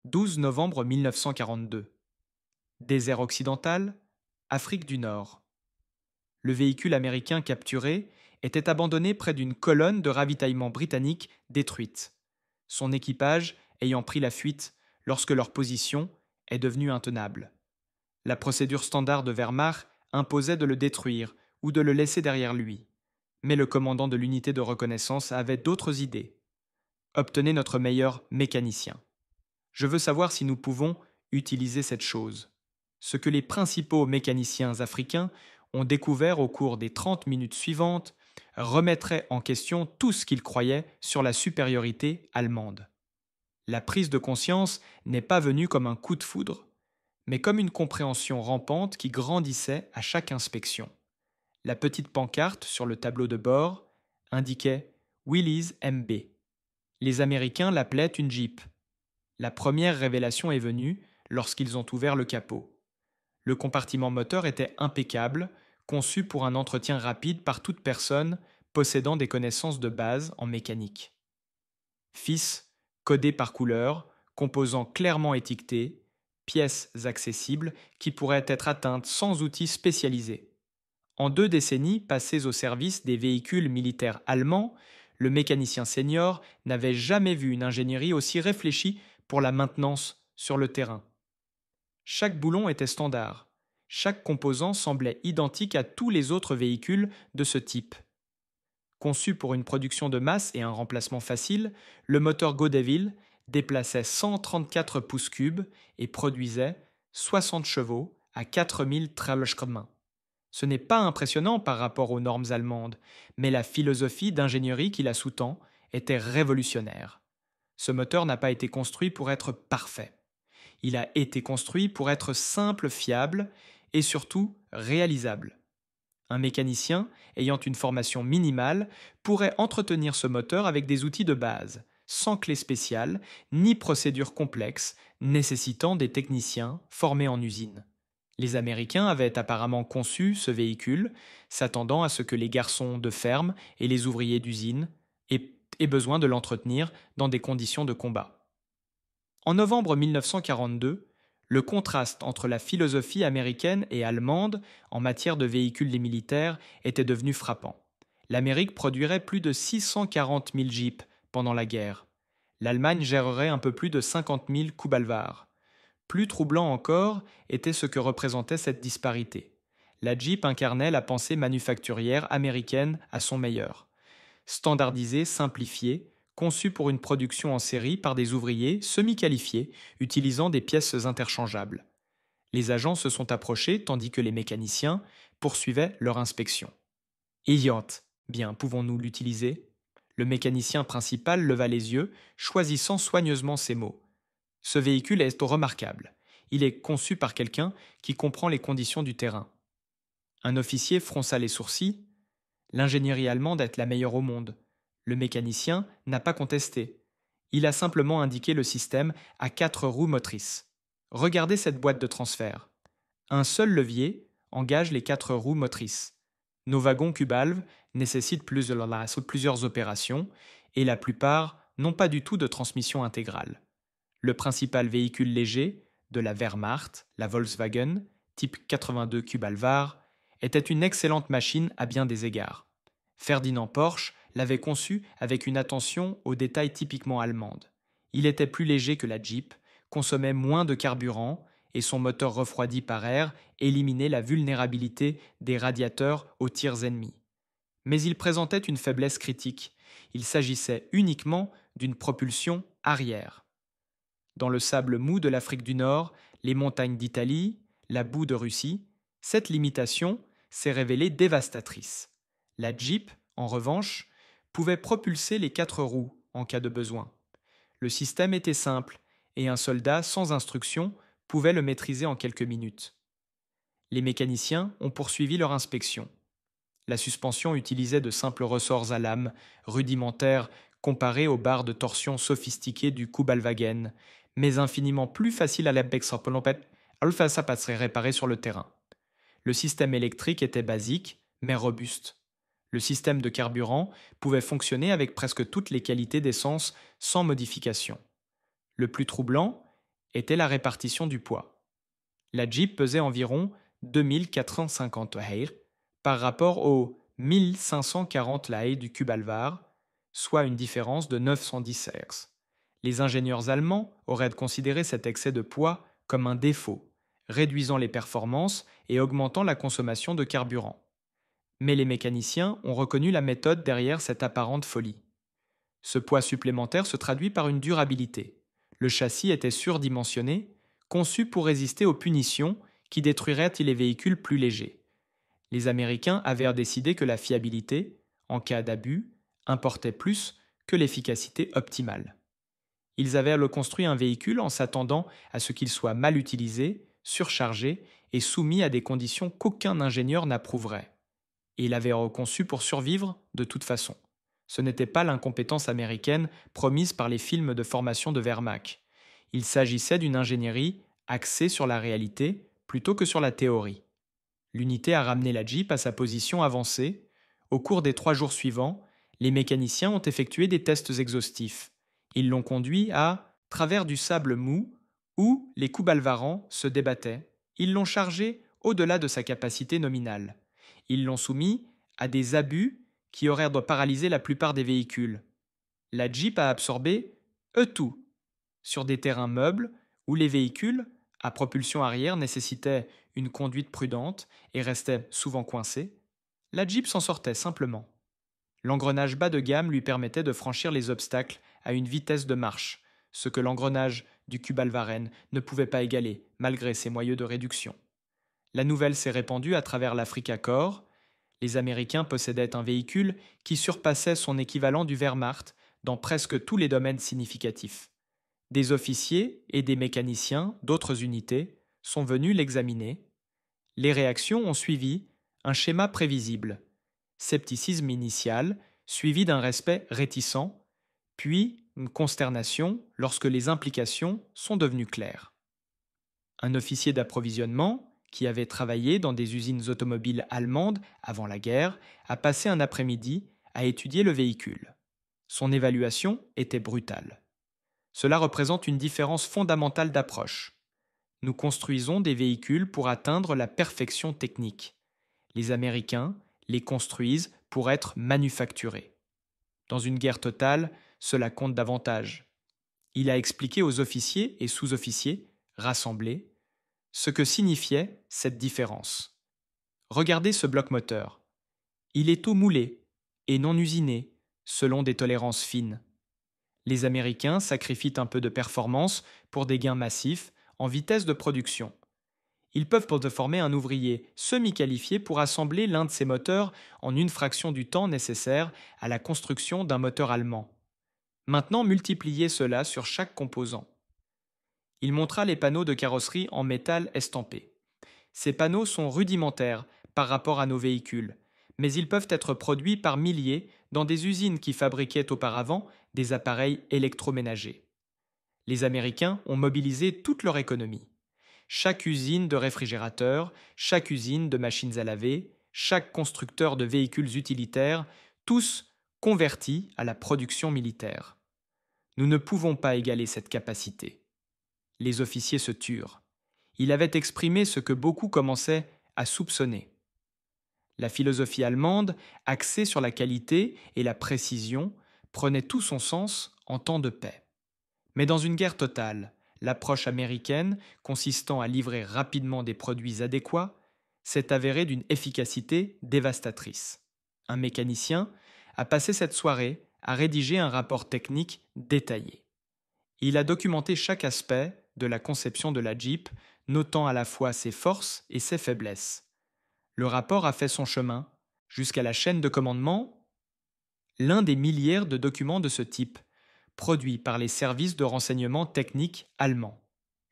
12 novembre 1942. Désert occidental, Afrique du Nord. Le véhicule américain capturé était abandonné près d'une colonne de ravitaillement britannique détruite, son équipage ayant pris la fuite lorsque leur position est devenue intenable. La procédure standard de Wehrmacht imposait de le détruire ou de le laisser derrière lui. Mais le commandant de l'unité de reconnaissance avait d'autres idées. Obtenez notre meilleur mécanicien. Je veux savoir si nous pouvons utiliser cette chose. Ce que les principaux mécaniciens africains ont découvert au cours des 30 minutes suivantes remettrait en question tout ce qu'ils croyaient sur la supériorité allemande. La prise de conscience n'est pas venue comme un coup de foudre, mais comme une compréhension rampante qui grandissait à chaque inspection. La petite pancarte sur le tableau de bord indiquait Willys MB. Les Américains l'appelaient une Jeep. La première révélation est venue lorsqu'ils ont ouvert le capot. Le compartiment moteur était impeccable, conçu pour un entretien rapide par toute personne possédant des connaissances de base en mécanique. FIS, codé par couleur, composants clairement étiquetés, pièces accessibles qui pourraient être atteintes sans outils spécialisés. En 2 décennies passées au service des véhicules militaires allemands, le mécanicien senior n'avait jamais vu une ingénierie aussi réfléchie pour la maintenance sur le terrain. Chaque boulon était standard. Chaque composant semblait identique à tous les autres véhicules de ce type. Conçu pour une production de masse et un remplacement facile, le moteur Godeville déplaçait 134 pouces cubes et produisait 60 chevaux à 4000 Trallerschmain. Ce n'est pas impressionnant par rapport aux normes allemandes, mais la philosophie d'ingénierie qui la sous-tend était révolutionnaire. Ce moteur n'a pas été construit pour être parfait. Il a été construit pour être simple, fiable et surtout réalisable. Un mécanicien ayant une formation minimale pourrait entretenir ce moteur avec des outils de base, sans clé spéciale ni procédure complexe nécessitant des techniciens formés en usine. Les Américains avaient apparemment conçu ce véhicule, s'attendant à ce que les garçons de ferme et les ouvriers d'usine aient besoin de l'entretenir dans des conditions de combat. En novembre 1942, le contraste entre la philosophie américaine et allemande en matière de véhicules militaires était devenu frappant. L'Amérique produirait plus de 640 000 Jeeps pendant la guerre. L'Allemagne gérerait un peu plus de 50 000 Kubalvar. Plus troublant encore était ce que représentait cette disparité. La Jeep incarnait la pensée manufacturière américaine à son meilleur. Standardisée, simplifiée, conçue pour une production en série par des ouvriers semi-qualifiés utilisant des pièces interchangeables. Les agents se sont approchés tandis que les mécaniciens poursuivaient leur inspection. Idiot, bien, pouvons-nous l'utiliser ? Le mécanicien principal leva les yeux, choisissant soigneusement ses mots. Ce véhicule est remarquable. Il est conçu par quelqu'un qui comprend les conditions du terrain. Un officier fronça les sourcils. L'ingénierie allemande est la meilleure au monde. Le mécanicien n'a pas contesté. Il a simplement indiqué le système à 4 roues motrices. Regardez cette boîte de transfert. Un seul levier engage les 4 roues motrices. Nos wagons cubalves nécessitent plusieurs opérations et la plupart n'ont pas du tout de transmission intégrale. Le principal véhicule léger de la Wehrmacht, la Volkswagen, type 82 Kubalvar, était une excellente machine à bien des égards. Ferdinand Porsche l'avait conçu avec une attention aux détails typiquement allemande. Il était plus léger que la Jeep, consommait moins de carburant et son moteur refroidi par air éliminait la vulnérabilité des radiateurs aux tirs ennemis. Mais il présentait une faiblesse critique. Il s'agissait uniquement d'une propulsion arrière. Dans le sable mou de l'Afrique du Nord, les montagnes d'Italie, la boue de Russie, cette limitation s'est révélée dévastatrice. La Jeep, en revanche, pouvait propulser les 4 roues en cas de besoin. Le système était simple et un soldat sans instruction pouvait le maîtriser en quelques minutes. Les mécaniciens ont poursuivi leur inspection. La suspension utilisait de simples ressorts à lame, rudimentaires comparés aux barres de torsion sophistiquées du Kubalwagen, mais infiniment plus faciles à réparer sur le terrain. Le système électrique était basique, mais robuste. Le système de carburant pouvait fonctionner avec presque toutes les qualités d'essence sans modification. Le plus troublant était la répartition du poids. La Jeep pesait environ 2450 kg par rapport aux 1540 kg du Cube Alvar, soit une différence de 910 kg. Les ingénieurs allemands auraient considéré cet excès de poids comme un défaut, réduisant les performances et augmentant la consommation de carburant. Mais les mécaniciens ont reconnu la méthode derrière cette apparente folie. Ce poids supplémentaire se traduit par une durabilité. Le châssis était surdimensionné, conçu pour résister aux punitions qui détruiraient les véhicules plus légers. Les Américains avaient décidé que la fiabilité, en cas d'abus, importait plus que l'efficacité optimale. Ils avaient construit un véhicule en s'attendant à ce qu'il soit mal utilisé, surchargé et soumis à des conditions qu'aucun ingénieur n'approuverait. Et il avait reconçu pour survivre de toute façon. Ce n'était pas l'incompétence américaine promise par les films de formation de Wehrmacht. Il s'agissait d'une ingénierie axée sur la réalité plutôt que sur la théorie. L'unité a ramené la Jeep à sa position avancée. Au cours des 3 jours suivants, les mécaniciens ont effectué des tests exhaustifs. Ils l'ont conduit à travers du sable mou où les coups balvarants se débattaient. Ils l'ont chargé au-delà de sa capacité nominale. Ils l'ont soumis à des abus qui auraient paralysé la plupart des véhicules. La Jeep a absorbé tout sur des terrains meubles où les véhicules à propulsion arrière nécessitaient une conduite prudente et restaient souvent coincés. La Jeep s'en sortait simplement. L'engrenage bas de gamme lui permettait de franchir les obstacles à une vitesse de marche, ce que l'engrenage du Cube Alvaren ne pouvait pas égaler malgré ses moyeux de réduction. La nouvelle s'est répandue à travers l'Afrique Accord. Les Américains possédaient un véhicule qui surpassait son équivalent du Wehrmacht dans presque tous les domaines significatifs. Des officiers et des mécaniciens d'autres unités sont venus l'examiner. Les réactions ont suivi un schéma prévisible. Scepticisme initial, suivi d'un respect réticent, puis une consternation lorsque les implications sont devenues claires. Un officier d'approvisionnement, qui avait travaillé dans des usines automobiles allemandes avant la guerre, a passé un après-midi à étudier le véhicule. Son évaluation était brutale. Cela représente une différence fondamentale d'approche. Nous construisons des véhicules pour atteindre la perfection technique. Les Américains les construisent pour être manufacturés. Dans une guerre totale, cela compte davantage. Il a expliqué aux officiers et sous-officiers, rassemblés, ce que signifiait cette différence. Regardez ce bloc moteur. Il est tout moulé et non usiné, selon des tolérances fines. Les Américains sacrifient un peu de performance pour des gains massifs en vitesse de production. Ils peuvent former un ouvrier semi-qualifié pour assembler l'un de ces moteurs en une fraction du temps nécessaire à la construction d'un moteur allemand. Maintenant, multipliez cela sur chaque composant. Il montra les panneaux de carrosserie en métal estampé. Ces panneaux sont rudimentaires par rapport à nos véhicules, mais ils peuvent être produits par milliers dans des usines qui fabriquaient auparavant des appareils électroménagers. Les Américains ont mobilisé toute leur économie. Chaque usine de réfrigérateurs, chaque usine de machines à laver, chaque constructeur de véhicules utilitaires, tous convertis à la production militaire. Nous ne pouvons pas égaler cette capacité. Les officiers se turent. Il avait exprimé ce que beaucoup commençaient à soupçonner. La philosophie allemande, axée sur la qualité et la précision, prenait tout son sens en temps de paix. Mais dans une guerre totale, l'approche américaine, consistant à livrer rapidement des produits adéquats, s'est avérée d'une efficacité dévastatrice. Un mécanicien a passé cette soirée à rédiger un rapport technique détaillé. Il a documenté chaque aspect de la conception de la Jeep, notant à la fois ses forces et ses faiblesses. Le rapport a fait son chemin jusqu'à la chaîne de commandement, l'un des milliers de documents de ce type, produits par les services de renseignement technique allemands.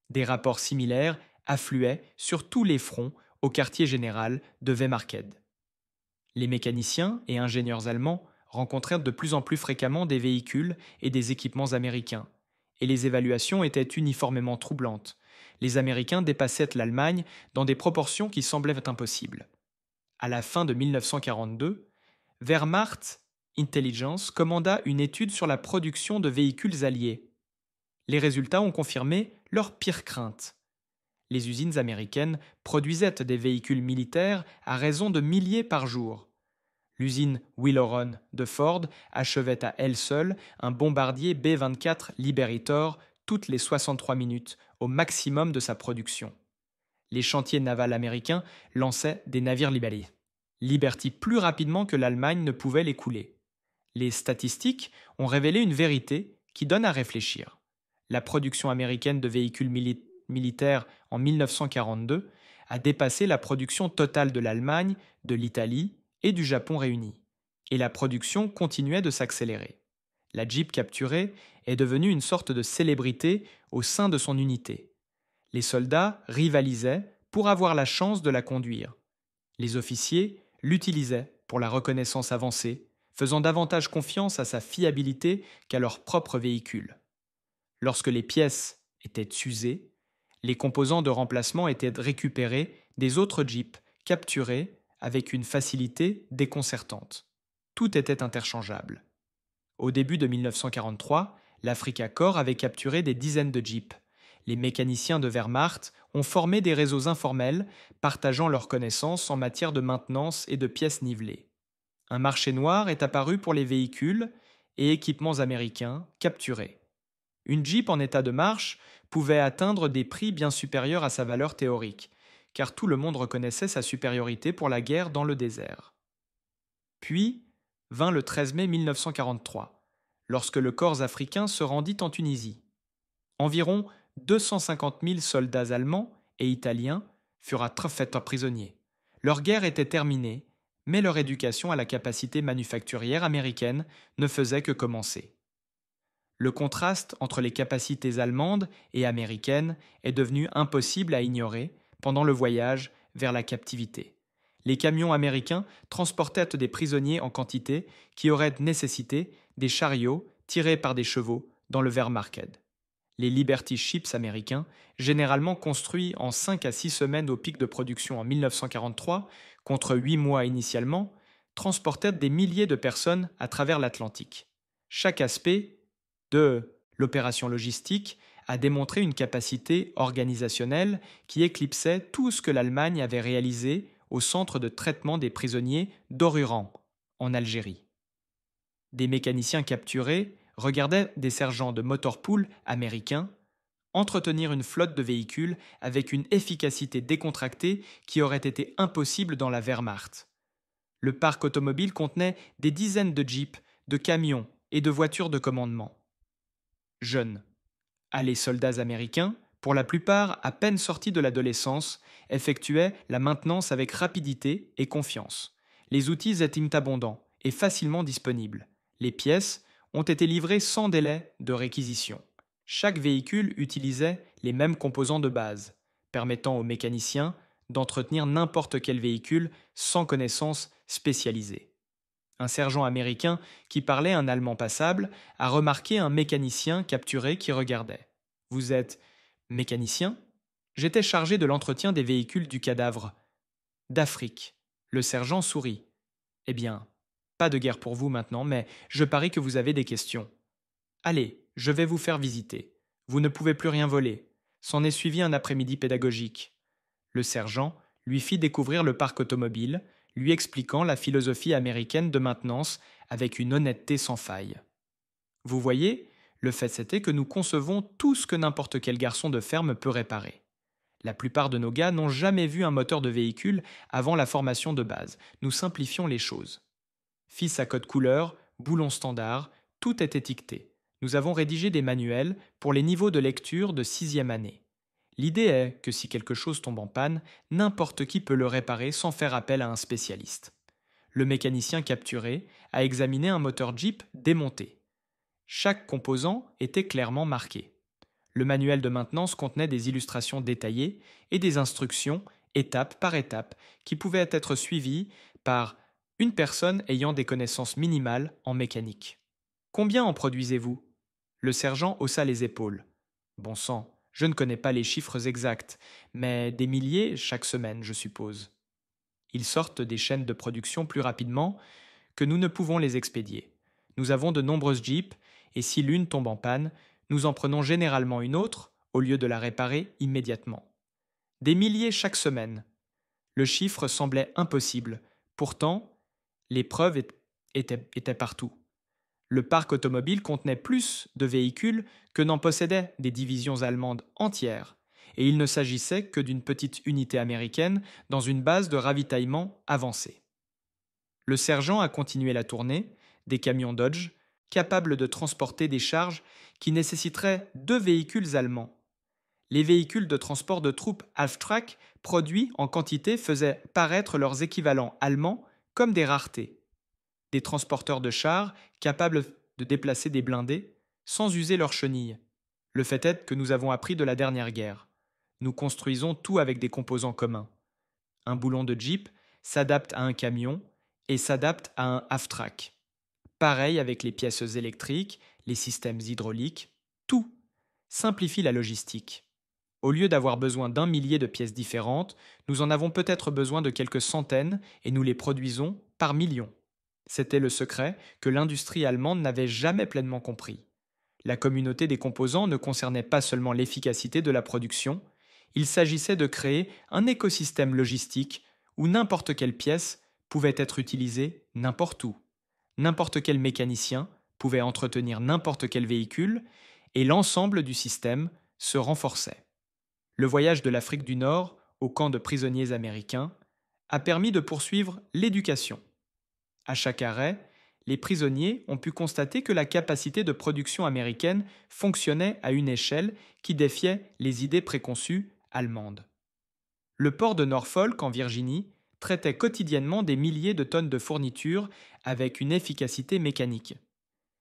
Des rapports similaires affluaient sur tous les fronts au quartier général de Wehrmacht. Les mécaniciens et ingénieurs allemands rencontrèrent de plus en plus fréquemment des véhicules et des équipements américains, et les évaluations étaient uniformément troublantes. Les Américains dépassaient l'Allemagne dans des proportions qui semblaient impossibles. À la fin de 1942, Wehrmacht Intelligence commanda une étude sur la production de véhicules alliés. Les résultats ont confirmé leur pire crainte. Les usines américaines produisaient des véhicules militaires à raison de milliers par jour. L'usine Willeron de Ford achevait à elle seule un bombardier B-24 Liberator toutes les 63 minutes, au maximum de sa production. Les chantiers navals américains lançaient des navires Liberty plus rapidement que l'Allemagne ne pouvait les couler. Les statistiques ont révélé une vérité qui donne à réfléchir. La production américaine de véhicules militaires en 1942 a dépassé la production totale de l'Allemagne, de l'Italie et du Japon réunis. Et la production continuait de s'accélérer. La Jeep capturée est devenue une sorte de célébrité au sein de son unité. Les soldats rivalisaient pour avoir la chance de la conduire. Les officiers l'utilisaient pour la reconnaissance avancée, faisant davantage confiance à sa fiabilité qu'à leur propre véhicule. Lorsque les pièces étaient usées, les composants de remplacement étaient récupérés des autres Jeeps capturés avec une facilité déconcertante. Tout était interchangeable. Au début de 1943, l'Africa Korps avait capturé des dizaines de Jeeps. Les mécaniciens de Wehrmacht ont formé des réseaux informels, partageant leurs connaissances en matière de maintenance et de pièces nivelées. Un marché noir est apparu pour les véhicules et équipements américains capturés. Une Jeep en état de marche pouvait atteindre des prix bien supérieurs à sa valeur théorique, car tout le monde reconnaissait sa supériorité pour la guerre dans le désert. Puis vint le 13 mai 1943, lorsque le corps africain se rendit en Tunisie. Environ 250 000 soldats allemands et italiens furent faits prisonniers. Leur guerre était terminée, mais leur éducation à la capacité manufacturière américaine ne faisait que commencer. Le contraste entre les capacités allemandes et américaines est devenu impossible à ignorer pendant le voyage vers la captivité. Les camions américains transportaient des prisonniers en quantité qui auraient nécessité des chariots tirés par des chevaux dans le Wehrmacht. Les Liberty Ships américains, généralement construits en 5 à 6 semaines au pic de production en 1943, contre 8 mois initialement, transportaient des milliers de personnes à travers l'Atlantique. Chaque aspect de l'opération logistique a démontré une capacité organisationnelle qui éclipsait tout ce que l'Allemagne avait réalisé au centre de traitement des prisonniers d'Oruran, en Algérie. Des mécaniciens capturés regardaient des sergents de motorpool américains entretenir une flotte de véhicules avec une efficacité décontractée qui aurait été impossible dans la Wehrmacht. Le parc automobile contenait des dizaines de jeeps, de camions et de voitures de commandement. Jeunes. Les soldats américains, pour la plupart à peine sortis de l'adolescence, effectuaient la maintenance avec rapidité et confiance. Les outils étaient abondants et facilement disponibles. Les pièces ont été livrées sans délai de réquisition. Chaque véhicule utilisait les mêmes composants de base, permettant aux mécaniciens d'entretenir n'importe quel véhicule sans connaissances spécialisées. Un sergent américain qui parlait un allemand passable a remarqué un mécanicien capturé qui regardait. « Vous êtes mécanicien ?» J'étais chargé de l'entretien des véhicules du cadavre. D'Afrique. Le sergent sourit. Eh bien, pas de guerre pour vous maintenant, mais je parie que vous avez des questions. Allez, je vais vous faire visiter. Vous ne pouvez plus rien voler. S'en est suivi un après-midi pédagogique. Le sergent lui fit découvrir le parc automobile, lui expliquant la philosophie américaine de maintenance avec une honnêteté sans faille. Vous voyez, le fait c'était que nous concevons tout ce que n'importe quel garçon de ferme peut réparer. La plupart de nos gars n'ont jamais vu un moteur de véhicule avant la formation de base. Nous simplifions les choses. Fils à code couleur, boulon standard, tout est étiqueté. Nous avons rédigé des manuels pour les niveaux de lecture de 6e année. L'idée est que si quelque chose tombe en panne, n'importe qui peut le réparer sans faire appel à un spécialiste. Le mécanicien capturé a examiné un moteur Jeep démonté. Chaque composant était clairement marqué. Le manuel de maintenance contenait des illustrations détaillées et des instructions, étape par étape, qui pouvaient être suivies par une personne ayant des connaissances minimales en mécanique. « Combien en produisez-vous » Le sergent haussa les épaules. « Bon sang, je ne connais pas les chiffres exacts, mais des milliers chaque semaine, je suppose. » Ils sortent des chaînes de production plus rapidement que nous ne pouvons les expédier. Nous avons de nombreuses Jeeps, et si l'une tombe en panne, nous en prenons généralement une autre au lieu de la réparer immédiatement. Des milliers chaque semaine. Le chiffre semblait impossible. Pourtant, les preuves étaient partout. Le parc automobile contenait plus de véhicules que n'en possédaient des divisions allemandes entières, et il ne s'agissait que d'une petite unité américaine dans une base de ravitaillement avancée. Le sergent a continué la tournée, des camions Dodge, capables de transporter des charges qui nécessiteraient 2 véhicules allemands. Les véhicules de transport de troupes Half-Track produits en quantité faisaient paraître leurs équivalents allemands comme des raretés. Des transporteurs de chars capables de déplacer des blindés sans user leurs chenilles. Le fait est que nous avons appris de la dernière guerre. Nous construisons tout avec des composants communs. Un boulon de Jeep s'adapte à un camion et s'adapte à un half-track. Pareil avec les pièces électriques, les systèmes hydrauliques, tout simplifie la logistique. Au lieu d'avoir besoin d'1 millier de pièces différentes, nous en avons peut-être besoin de quelques centaines et nous les produisons par millions. C'était le secret que l'industrie allemande n'avait jamais pleinement compris. La communauté des composants ne concernait pas seulement l'efficacité de la production, il s'agissait de créer un écosystème logistique où n'importe quelle pièce pouvait être utilisée n'importe où. N'importe quel mécanicien pouvait entretenir n'importe quel véhicule et l'ensemble du système se renforçait. Le voyage de l'Afrique du Nord au camp de prisonniers américains a permis de poursuivre l'éducation. À chaque arrêt, les prisonniers ont pu constater que la capacité de production américaine fonctionnait à une échelle qui défiait les idées préconçues allemandes. Le port de Norfolk, en Virginie, traitait quotidiennement des milliers de tonnes de fournitures avec une efficacité mécanique.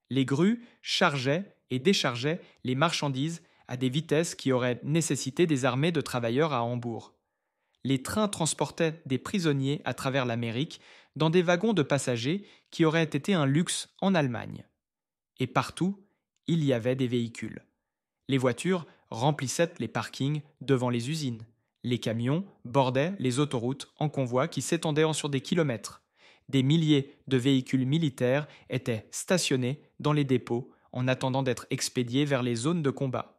Les grues chargeaient et déchargeaient les marchandises à des vitesses qui auraient nécessité des armées de travailleurs à Hambourg. Les trains transportaient des prisonniers à travers l'Amérique dans des wagons de passagers qui auraient été un luxe en Allemagne. Et partout, il y avait des véhicules. Les voitures remplissaient les parkings devant les usines. Les camions bordaient les autoroutes en convois qui s'étendaient sur des kilomètres. Des milliers de véhicules militaires étaient stationnés dans les dépôts en attendant d'être expédiés vers les zones de combat.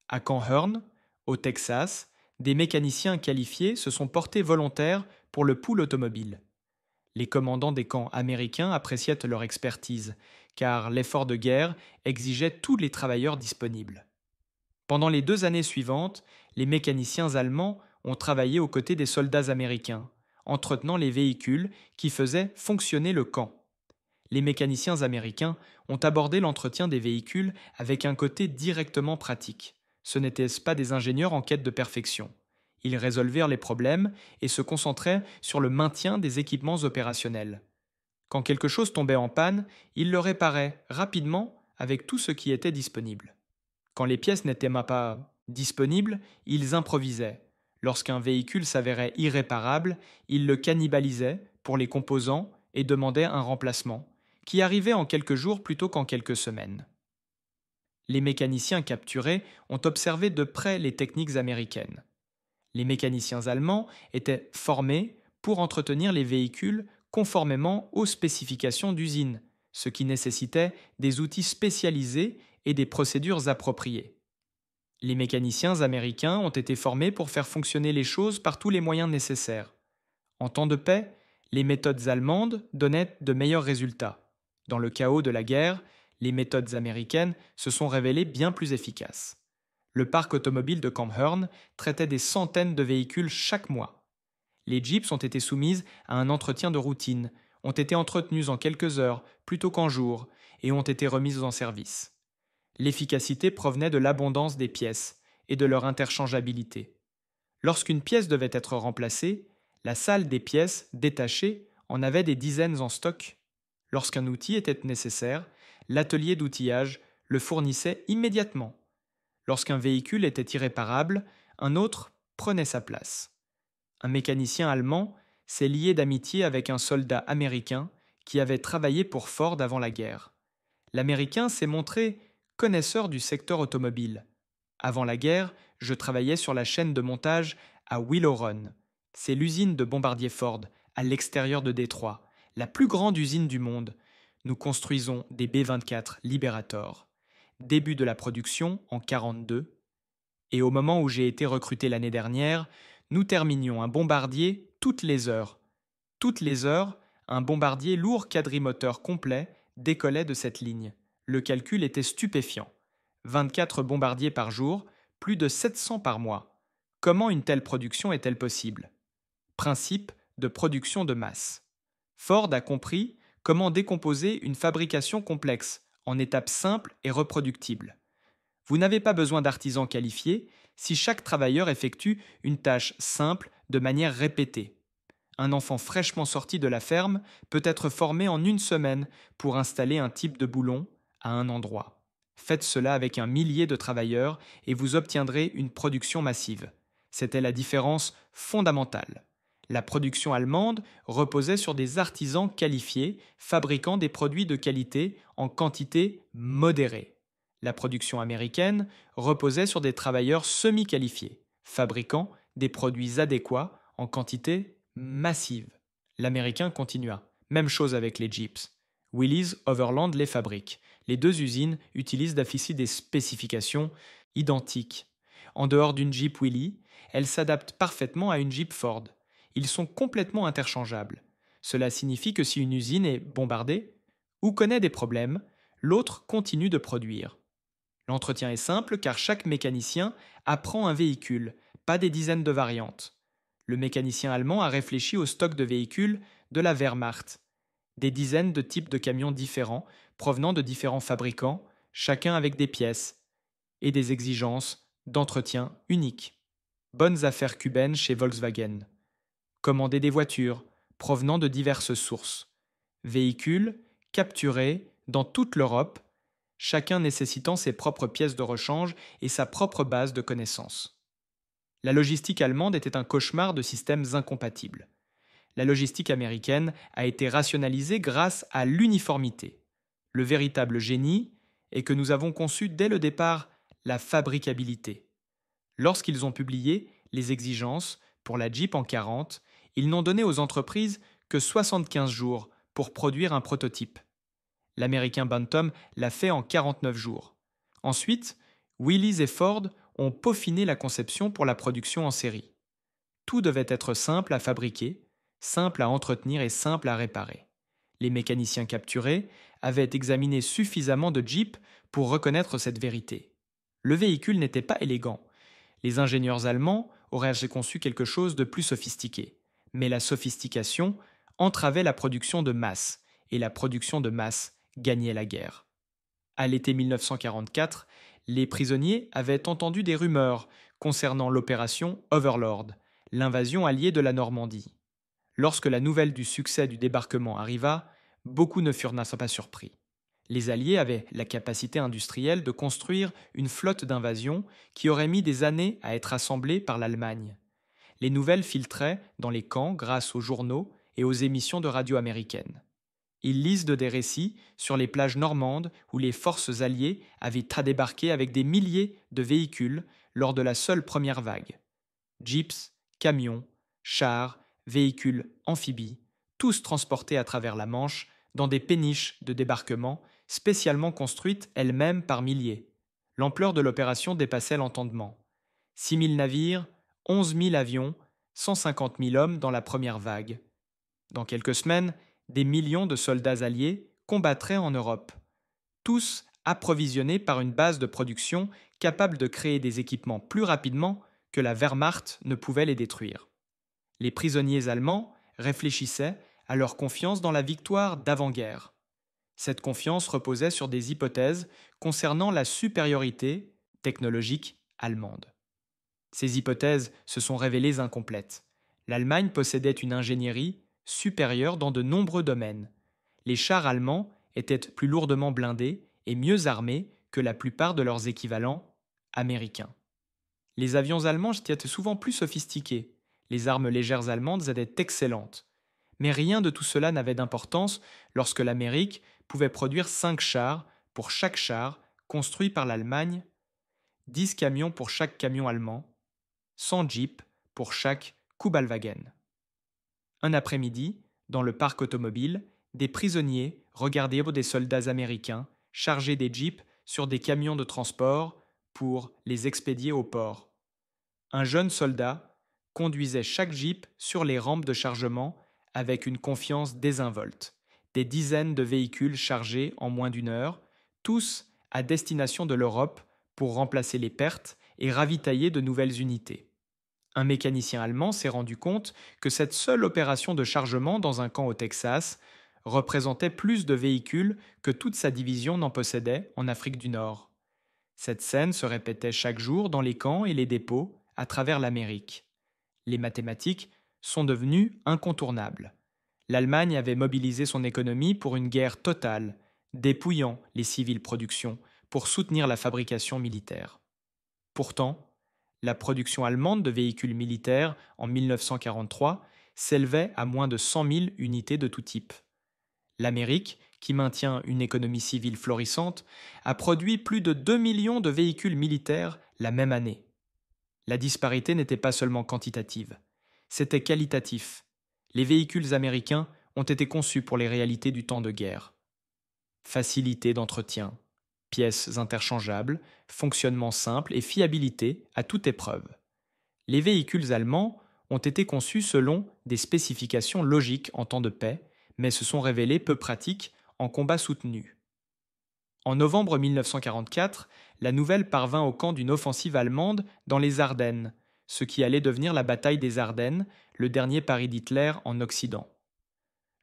À Camp Hearn, au Texas, des mécaniciens qualifiés se sont portés volontaires pour le pool automobile. Les commandants des camps américains appréciaient leur expertise, car l'effort de guerre exigeait tous les travailleurs disponibles. Pendant les 2 années suivantes, les mécaniciens allemands ont travaillé aux côtés des soldats américains, entretenant les véhicules qui faisaient fonctionner le camp. Les mécaniciens américains ont abordé l'entretien des véhicules avec un côté directement pratique. Ce n'étaient pas des ingénieurs en quête de perfection. Ils résolvirent les problèmes et se concentraient sur le maintien des équipements opérationnels. Quand quelque chose tombait en panne, ils le réparaient rapidement avec tout ce qui était disponible. Quand les pièces n'étaient pas disponibles, ils improvisaient. Lorsqu'un véhicule s'avérait irréparable, ils le cannibalisaient pour les composants et demandaient un remplacement, qui arrivait en quelques jours plutôt qu'en quelques semaines. Les mécaniciens capturés ont observé de près les techniques américaines. Les mécaniciens allemands étaient formés pour entretenir les véhicules conformément aux spécifications d'usine, ce qui nécessitait des outils spécialisés et des procédures appropriées. Les mécaniciens américains ont été formés pour faire fonctionner les choses par tous les moyens nécessaires. En temps de paix, les méthodes allemandes donnaient de meilleurs résultats. Dans le chaos de la guerre, les méthodes américaines se sont révélées bien plus efficaces. Le parc automobile de Camp Hearn traitait des centaines de véhicules chaque mois. Les Jeeps ont été soumises à un entretien de routine, ont été entretenues en quelques heures plutôt qu'en jours et ont été remises en service. L'efficacité provenait de l'abondance des pièces et de leur interchangeabilité. Lorsqu'une pièce devait être remplacée, la salle des pièces détachées en avait des dizaines en stock. Lorsqu'un outil était nécessaire, l'atelier d'outillage le fournissait immédiatement. Lorsqu'un véhicule était irréparable, un autre prenait sa place. Un mécanicien allemand s'est lié d'amitié avec un soldat américain qui avait travaillé pour Ford avant la guerre. L'Américain s'est montré connaisseur du secteur automobile. Avant la guerre, je travaillais sur la chaîne de montage à Willow Run. C'est l'usine de bombardiers Ford, à l'extérieur de Détroit, la plus grande usine du monde. Nous construisons des B-24 Liberator. Début de la production en 1942. Et au moment où j'ai été recruté l'année dernière, nous terminions un bombardier toutes les heures. Toutes les heures, un bombardier lourd quadrimoteur complet décollait de cette ligne. Le calcul était stupéfiant. 24 bombardiers par jour, plus de 700 par mois. Comment une telle production est-elle possible? Principe de production de masse. Ford a compris comment décomposer une fabrication complexe en étapes simples et reproductibles. Vous n'avez pas besoin d'artisans qualifiés si chaque travailleur effectue une tâche simple de manière répétée. Un enfant fraîchement sorti de la ferme peut être formé en une semaine pour installer un type de boulon à un endroit. Faites cela avec un millier de travailleurs et vous obtiendrez une production massive. C'était la différence fondamentale. La production allemande reposait sur des artisans qualifiés fabriquant des produits de qualité en quantité modérée. La production américaine reposait sur des travailleurs semi-qualifiés, fabriquant des produits adéquats en quantité massive. L'américain continua. Même chose avec les Jeeps. Willys Overland les fabrique. Les deux usines utilisent d'afficher des spécifications identiques. En dehors d'une Jeep Willys, elle s'adapte parfaitement à une Jeep Ford. Ils sont complètement interchangeables. Cela signifie que si une usine est bombardée ou connaît des problèmes, l'autre continue de produire. L'entretien est simple car chaque mécanicien apprend un véhicule, pas des dizaines de variantes. Le mécanicien allemand a réfléchi au stock de véhicules de la Wehrmacht. Des dizaines de types de camions différents, provenant de différents fabricants, chacun avec des pièces et des exigences d'entretien uniques. Bonnes affaires cubaines chez Volkswagen. Commander des voitures, provenant de diverses sources. Véhicules capturés dans toute l'Europe, chacun nécessitant ses propres pièces de rechange et sa propre base de connaissances. La logistique allemande était un cauchemar de systèmes incompatibles. La logistique américaine a été rationalisée grâce à l'uniformité. Le véritable génie est que nous avons conçu dès le départ la fabricabilité. Lorsqu'ils ont publié les exigences pour la Jeep en 40, ils n'ont donné aux entreprises que 75 jours pour produire un prototype. L'américain Bantam l'a fait en 49 jours. Ensuite, Willys et Ford ont peaufiné la conception pour la production en série. Tout devait être simple à fabriquer, simple à entretenir et simple à réparer. Les mécaniciens capturés avaient examiné suffisamment de Jeep pour reconnaître cette vérité. Le véhicule n'était pas élégant. Les ingénieurs allemands auraient conçu quelque chose de plus sophistiqué. Mais la sophistication entravait la production de masse, et la production de masse gagnait la guerre. À l'été 1944, les prisonniers avaient entendu des rumeurs concernant l'opération Overlord, l'invasion alliée de la Normandie. Lorsque la nouvelle du succès du débarquement arriva, beaucoup ne furent pas surpris. Les Alliés avaient la capacité industrielle de construire une flotte d'invasion qui aurait mis des années à être assemblée par l'Allemagne. Les nouvelles filtraient dans les camps grâce aux journaux et aux émissions de radio américaines. Ils lisent des récits sur les plages normandes où les forces alliées avaient débarqué avec des milliers de véhicules lors de la seule première vague. Jeeps, camions, chars, véhicules amphibies, tous transportés à travers la Manche dans des péniches de débarquement spécialement construites elles-mêmes par milliers. L'ampleur de l'opération dépassait l'entendement. 6 000 navires, 11 000 avions, 150 000 hommes dans la première vague. Dans quelques semaines, des millions de soldats alliés combattraient en Europe, tous approvisionnés par une base de production capable de créer des équipements plus rapidement que la Wehrmacht ne pouvait les détruire. Les prisonniers allemands réfléchissaient à leur confiance dans la victoire d'avant-guerre. Cette confiance reposait sur des hypothèses concernant la supériorité technologique allemande. Ces hypothèses se sont révélées incomplètes. L'Allemagne possédait une ingénierie supérieure dans de nombreux domaines. Les chars allemands étaient plus lourdement blindés et mieux armés que la plupart de leurs équivalents américains. Les avions allemands étaient souvent plus sophistiqués. Les armes légères allemandes étaient excellentes. Mais rien de tout cela n'avait d'importance lorsque l'Amérique pouvait produire 5 chars pour chaque char construit par l'Allemagne, 10 camions pour chaque camion allemand, 100 jeeps pour chaque Kubelwagen. Un après-midi, dans le parc automobile, des prisonniers regardaient des soldats américains charger des jeeps sur des camions de transport pour les expédier au port. Un jeune soldat conduisait chaque jeep sur les rampes de chargement avec une confiance désinvolte. Des dizaines de véhicules chargés en moins d'une heure, tous à destination de l'Europe pour remplacer les pertes et ravitailler de nouvelles unités. Un mécanicien allemand s'est rendu compte que cette seule opération de chargement dans un camp au Texas représentait plus de véhicules que toute sa division n'en possédait en Afrique du Nord. Cette scène se répétait chaque jour dans les camps et les dépôts à travers l'Amérique. Les mathématiques sont devenues incontournables. L'Allemagne avait mobilisé son économie pour une guerre totale, dépouillant les civiles productions pour soutenir la fabrication militaire. Pourtant, la production allemande de véhicules militaires en 1943 s'élevait à moins de 100 000 unités de tout type. L'Amérique, qui maintient une économie civile florissante, a produit plus de 2 millions de véhicules militaires la même année. La disparité n'était pas seulement quantitative, c'était qualitatif. Les véhicules américains ont été conçus pour les réalités du temps de guerre. Facilité d'entretien, pièces interchangeables, fonctionnement simple et fiabilité à toute épreuve. Les véhicules allemands ont été conçus selon des spécifications logiques en temps de paix, mais se sont révélés peu pratiques en combat soutenu. En novembre 1944, la nouvelle parvint au camp d'une offensive allemande dans les Ardennes, ce qui allait devenir la bataille des Ardennes, le dernier pari d'Hitler en Occident.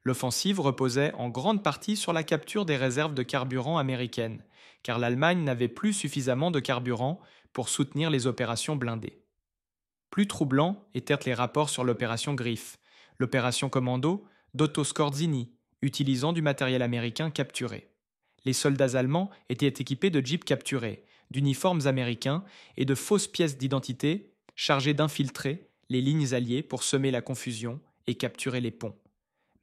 L'offensive reposait en grande partie sur la capture des réserves de carburant américaines, car l'Allemagne n'avait plus suffisamment de carburant pour soutenir les opérations blindées. Plus troublants étaient les rapports sur l'opération Griffe, l'opération commando d'Otto Skorzeny, utilisant du matériel américain capturé. Les soldats allemands étaient équipés de jeeps capturés, d'uniformes américains et de fausses pièces d'identité chargées d'infiltrer les lignes alliées pour semer la confusion et capturer les ponts.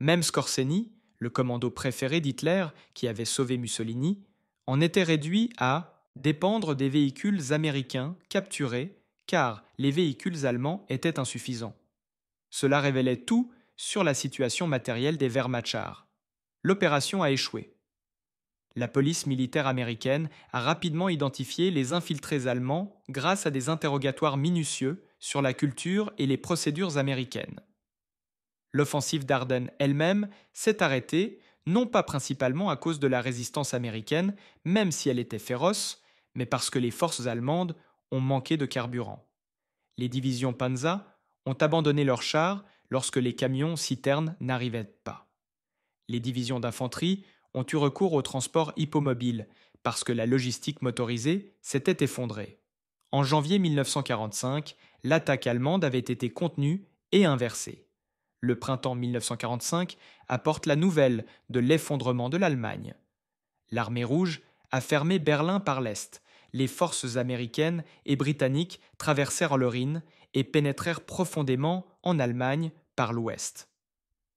Même Skorzeny, le commando préféré d'Hitler qui avait sauvé Mussolini, en était réduit à dépendre des véhicules américains capturés car les véhicules allemands étaient insuffisants. Cela révélait tout sur la situation matérielle des Wehrmachers. L'opération a échoué. La police militaire américaine a rapidement identifié les infiltrés allemands grâce à des interrogatoires minutieux sur la culture et les procédures américaines. L'offensive d'Ardennes elle-même s'est arrêtée, non pas principalement à cause de la résistance américaine, même si elle était féroce, mais parce que les forces allemandes ont manqué de carburant. Les divisions Panzer ont abandonné leurs chars lorsque les camions citernes n'arrivaient pas. Les divisions d'infanterie ont eu recours au transport hippomobile parce que la logistique motorisée s'était effondrée. En janvier 1945, l'attaque allemande avait été contenue et inversée. Le printemps 1945 apporte la nouvelle de l'effondrement de l'Allemagne. L'Armée rouge a fermé Berlin par l'Est. Les forces américaines et britanniques traversèrent le Rhin et pénétrèrent profondément en Allemagne par l'Ouest.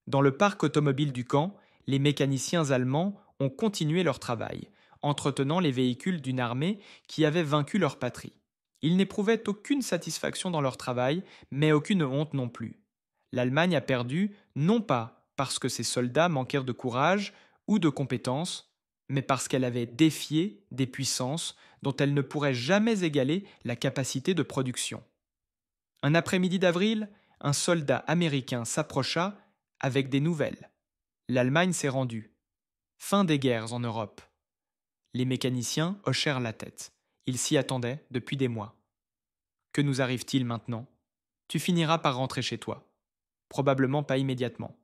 Dans le parc automobile du camp, les mécaniciens allemands ont continué leur travail, entretenant les véhicules d'une armée qui avait vaincu leur patrie. Ils n'éprouvaient aucune satisfaction dans leur travail, mais aucune honte non plus. L'Allemagne a perdu, non pas parce que ses soldats manquèrent de courage ou de compétences, mais parce qu'elle avait défié des puissances dont elle ne pourrait jamais égaler la capacité de production. Un après-midi d'avril, un soldat américain s'approcha avec des nouvelles. L'Allemagne s'est rendue. Fin des guerres en Europe. Les mécaniciens hochèrent la tête. Ils s'y attendaient depuis des mois. Que nous arrive-t-il maintenant ? Tu finiras par rentrer chez toi. Probablement pas immédiatement.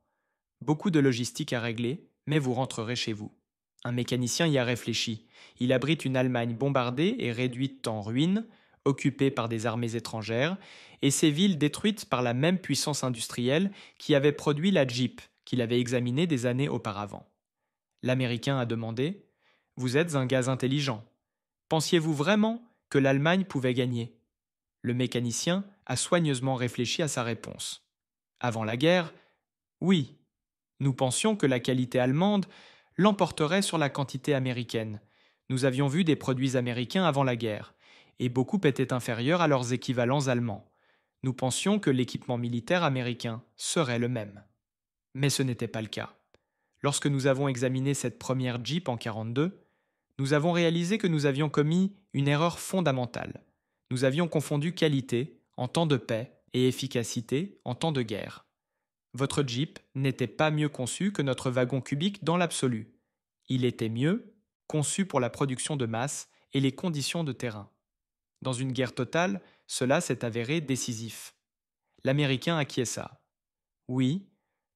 Beaucoup de logistique à régler, mais vous rentrerez chez vous. Un mécanicien y a réfléchi. Il abrite une Allemagne bombardée et réduite en ruines, occupée par des armées étrangères, et ses villes détruites par la même puissance industrielle qui avait produit la Jeep qu'il avait examinée des années auparavant. L'Américain a demandé « Vous êtes un gars intelligent. Pensiez-vous vraiment que l'Allemagne pouvait gagner ?» Le mécanicien a soigneusement réfléchi à sa réponse. Avant la guerre, oui, nous pensions que la qualité allemande l'emporterait sur la quantité américaine. Nous avions vu des produits américains avant la guerre, et beaucoup étaient inférieurs à leurs équivalents allemands. Nous pensions que l'équipement militaire américain serait le même. Mais ce n'était pas le cas. Lorsque nous avons examiné cette première Jeep en 1942, nous avons réalisé que nous avions commis une erreur fondamentale. Nous avions confondu qualité en temps de paix et efficacité en temps de guerre. Votre Jeep n'était pas mieux conçu que notre wagon cubique dans l'absolu. Il était mieux conçu pour la production de masse et les conditions de terrain. Dans une guerre totale, cela s'est avéré décisif. L'Américain acquiesça. Oui,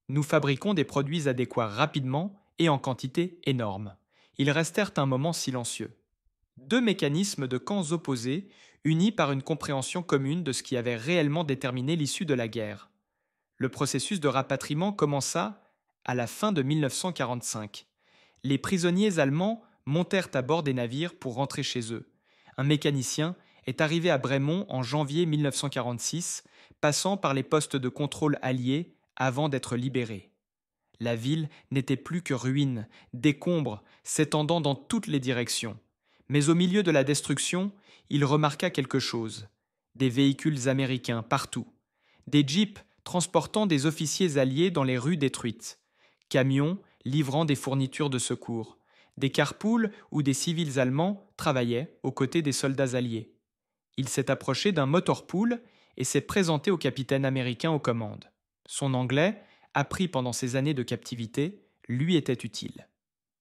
nous fabriquons des produits adéquats rapidement et en quantité énorme. Ils restèrent un moment silencieux. Deux mécanismes de camps opposés, unis par une compréhension commune de ce qui avait réellement déterminé l'issue de la guerre. Le processus de rapatriement commença à la fin de 1945. Les prisonniers allemands montèrent à bord des navires pour rentrer chez eux. Un mécanicien est arrivé à Bremont en janvier 1946, passant par les postes de contrôle alliés avant d'être libéré. La ville n'était plus que ruines, décombres s'étendant dans toutes les directions. Mais au milieu de la destruction, il remarqua quelque chose. Des véhicules américains partout. Des jeeps transportant des officiers alliés dans les rues détruites. Camions livrant des fournitures de secours. Des carpools où des civils allemands travaillaient aux côtés des soldats alliés. Il s'est approché d'un motorpool et s'est présenté au capitaine américain aux commandes. Son anglais, appris pendant ses années de captivité, lui était utile.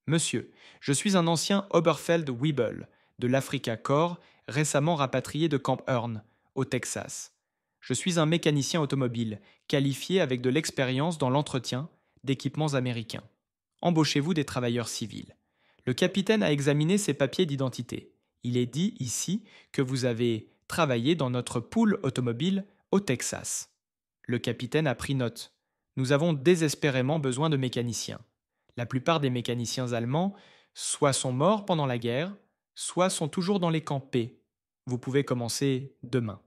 « Monsieur, je suis un ancien Oberfeld-Weibel de l'Africa Corps, récemment rapatrié de Camp Hearn, au Texas. Je suis un mécanicien automobile, qualifié avec de l'expérience dans l'entretien d'équipements américains. Embauchez-vous des travailleurs civils. Le capitaine a examiné ses papiers d'identité. Il est dit ici que vous avez travaillé dans notre pool automobile au Texas. » Le capitaine a pris note. Nous avons désespérément besoin de mécaniciens. La plupart des mécaniciens allemands soit sont morts pendant la guerre, soit sont toujours dans les camps P. Vous pouvez commencer demain.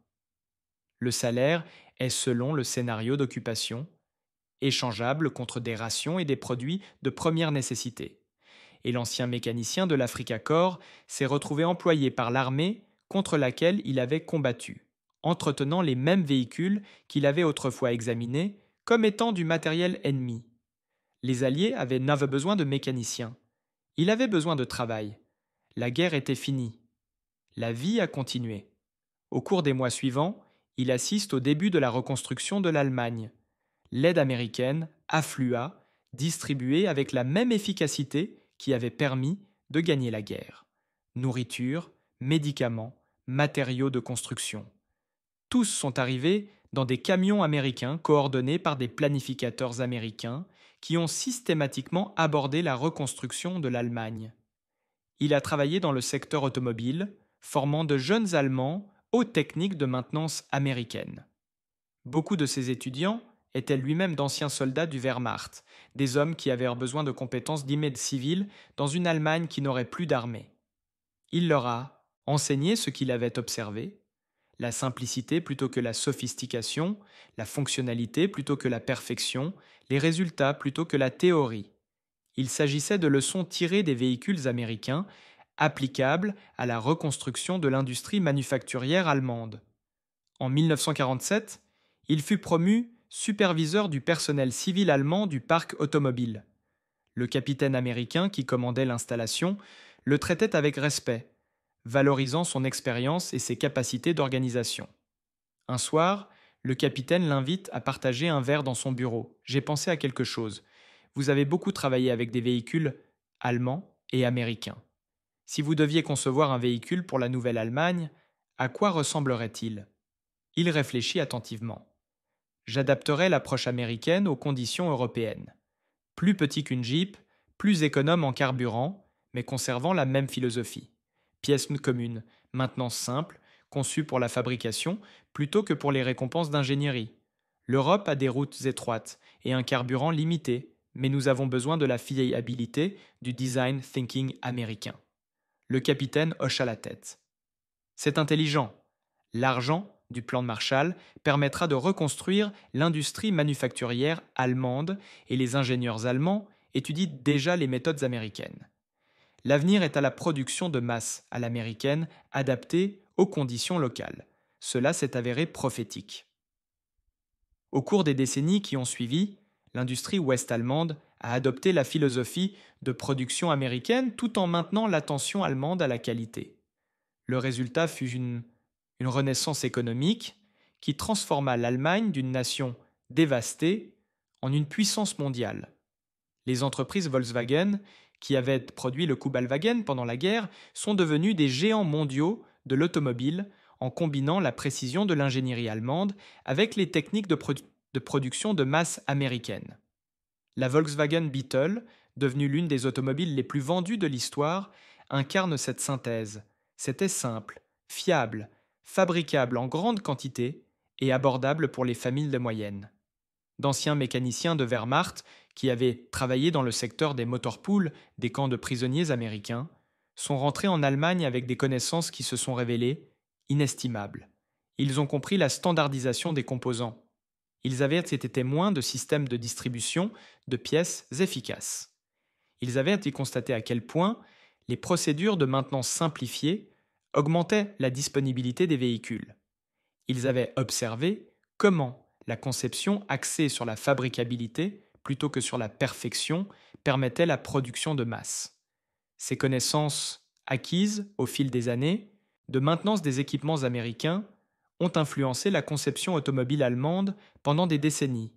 Le salaire est selon le scénario d'occupation, échangeable contre des rations et des produits de première nécessité. Et l'ancien mécanicien de l'Africa Corps s'est retrouvé employé par l'armée contre laquelle il avait combattu, entretenant les mêmes véhicules qu'il avait autrefois examinés comme étant du matériel ennemi. Les Alliés n'avaient besoin de mécaniciens. Il avait besoin de travail. La guerre était finie. La vie a continué. Au cours des mois suivants, il assiste au début de la reconstruction de l'Allemagne. L'aide américaine afflua, distribuée avec la même efficacité qui avait permis de gagner la guerre. Nourriture, médicaments, matériaux de construction. Tous sont arrivés dans des camions américains coordonnés par des planificateurs américains qui ont systématiquement abordé la reconstruction de l'Allemagne. Il a travaillé dans le secteur automobile, formant de jeunes Allemands aux techniques de maintenance américaines. Beaucoup de ses étudiants étaient lui-même d'anciens soldats du Wehrmacht, des hommes qui avaient besoin de compétences d'immédiat civiles dans une Allemagne qui n'aurait plus d'armée. Il leur a enseigné ce qu'il avait observé, la simplicité plutôt que la sophistication, la fonctionnalité plutôt que la perfection, les résultats plutôt que la théorie. Il s'agissait de leçons tirées des véhicules américains, applicables à la reconstruction de l'industrie manufacturière allemande. En 1947, il fut promu superviseur du personnel civil allemand du parc automobile. Le capitaine américain qui commandait l'installation le traitait avec respect, valorisant son expérience et ses capacités d'organisation. Un soir, le capitaine l'invite à partager un verre dans son bureau. « J'ai pensé à quelque chose. Vous avez beaucoup travaillé avec des véhicules allemands et américains. Si vous deviez concevoir un véhicule pour la nouvelle Allemagne, à quoi ressemblerait-il » Il réfléchit attentivement. « J'adapterai l'approche américaine aux conditions européennes. Plus petit qu'une Jeep, plus économe en carburant, mais conservant la même philosophie. Pièces communes, maintenance simple, conçue pour la fabrication plutôt que pour les récompenses d'ingénierie. L'Europe a des routes étroites et un carburant limité, mais nous avons besoin de la fiabilité du design thinking américain. » Le capitaine hocha la tête. « C'est intelligent. L'argent du plan de Marshall permettra de reconstruire l'industrie manufacturière allemande et les ingénieurs allemands étudient déjà les méthodes américaines. L'avenir est à la production de masse à l'américaine adaptée aux conditions locales. Cela s'est avéré prophétique. » Au cours des décennies qui ont suivi, l'industrie ouest-allemande à adopter la philosophie de production américaine tout en maintenant l'attention allemande à la qualité. Le résultat fut une renaissance économique qui transforma l'Allemagne d'une nation dévastée en une puissance mondiale. Les entreprises Volkswagen, qui avaient produit le Kubalwagen pendant la guerre, sont devenues des géants mondiaux de l'automobile en combinant la précision de l'ingénierie allemande avec les techniques de production de masse américaines. La Volkswagen Beetle, devenue l'une des automobiles les plus vendues de l'histoire, incarne cette synthèse. C'était simple, fiable, fabricable en grande quantité et abordable pour les familles de moyenne. D'anciens mécaniciens de Wehrmacht, qui avaient travaillé dans le secteur des motorpools des camps de prisonniers américains, sont rentrés en Allemagne avec des connaissances qui se sont révélées inestimables. Ils ont compris la standardisation des composants. Ils avaient été témoins de systèmes de distribution de pièces efficaces. Ils avaient été constatés à quel point les procédures de maintenance simplifiées augmentaient la disponibilité des véhicules. Ils avaient observé comment la conception axée sur la fabricabilité plutôt que sur la perfection permettait la production de masse. Ces connaissances acquises au fil des années de maintenance des équipements américains ont influencé la conception automobile allemande pendant des décennies.